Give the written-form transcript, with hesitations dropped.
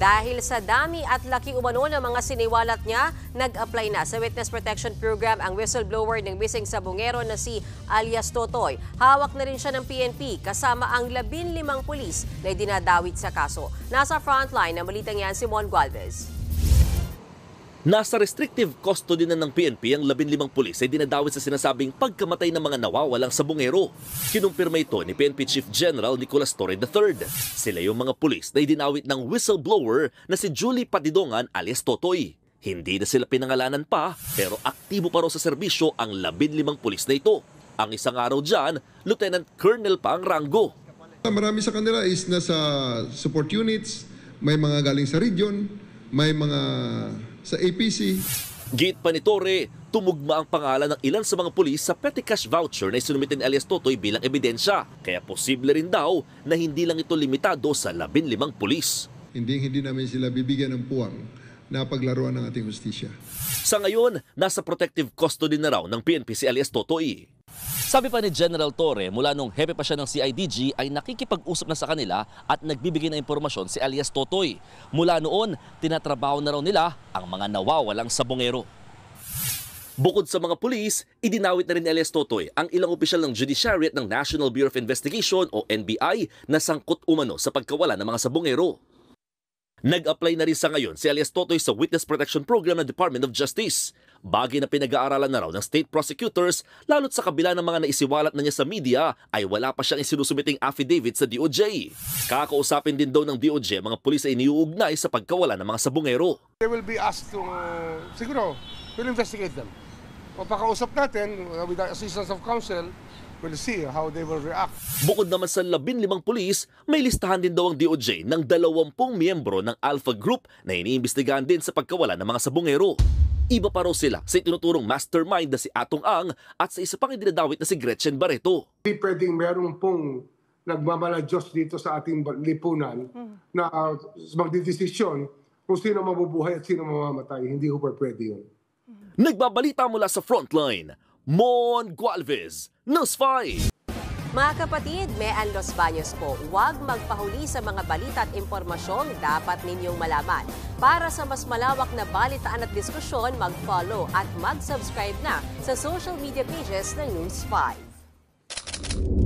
Dahil sa dami at laki umano ng mga siniwalat niya, nag-apply na sa Witness Protection Program ang whistleblower ng missing sabungero na si alias Totoy. Hawak na rin siya ng PNP kasama ang 15 pulis na dinadawit sa kaso. Nasa frontline na balitang yan si Mon Gualvez. Nasa restrictive custody na ng PNP ang 15 pulis ay dinadawit sa sinasabing pagkamatay ng mga nawawalang sabungero. Kinumpirma ito ni PNP Chief General Nicolas Torre III. Sila yung mga pulis na idinawit ng whistleblower na si Julie Patidongan alias Totoy. Hindi na sila pinangalanan pa pero aktibo pa raw sa serbisyo ang 15 pulis na ito. Ang isang araw dyan, Lieutenant Colonel pa ang ranggo. Marami sa kanila is nasa support units, may mga galing sa region, may mga sa APC. Git pa ni Torre, tumugma ang pangalan ng ilan sa mga pulis sa petty cash voucher na isinumitin alias Totoy bilang ebidensya. Kaya posible rin daw na hindi lang ito limitado sa 15 pulis. Hindi namin sila bibigyan ng puwang na paglaruan ng ating hustisya. Sa ngayon, nasa protective custody na raw ng PNP si alias Totoy. Sabi pa ni General Torre, mula nung hepe pa siya ng CIDG ay nakikipag-usap na sa kanila at nagbibigay ng impormasyon si alias Totoy. Mula noon, tinatrabaho na raw nila ang mga nawawalang sabungero. Bukod sa mga pulis, idinawit na rin ni alias Totoy ang ilang opisyal ng Judiciary at ng National Bureau of Investigation o NBI na sangkot umano sa pagkawala ng mga sabungero. Nag-apply na rin sa ngayon si alias Totoy sa Witness Protection Program ng Department of Justice. Bagay na pinag-aaralan na raw ng state prosecutors, lalo't sa kabila ng mga naisiwalat na niya sa media ay wala pa siyang isinusumiting affidavit sa DOJ. Kakausapin din daw ng DOJ mga pulis ay iniuugnay sa pagkawala ng mga sabungero. They will be asked to, siguro, we'll investigate them. Papakausap natin with the assistance of counsel. We'll see how they will react. Bukod naman sa 15 pulis, may listahan din daw ang DOJ ng 20 miyembro ng Alpha Group na iniimbestigahan din sa pagkawala ng mga sabungero. Iba pa raw sila sa itinuturong mastermind na si Atong Ang at sa isa pang idinadawit na si Gretchen Barreto. Hindi pwedeng meron pong nagmamaladyos dito sa ating lipunan na magdidesisyon kung sino mabubuhay at sino mamamatay. Hindi ko pwede yun. Nagbabalita mula sa Frontline, Mon Gualvez, News 5. Mga kapatid, Mean Los Baños po, huwag magpahuli sa mga balita at impormasyong dapat ninyong malaman. Para sa mas malawak na balitaan at diskusyon, mag-follow at mag-subscribe na sa social media pages ng News 5.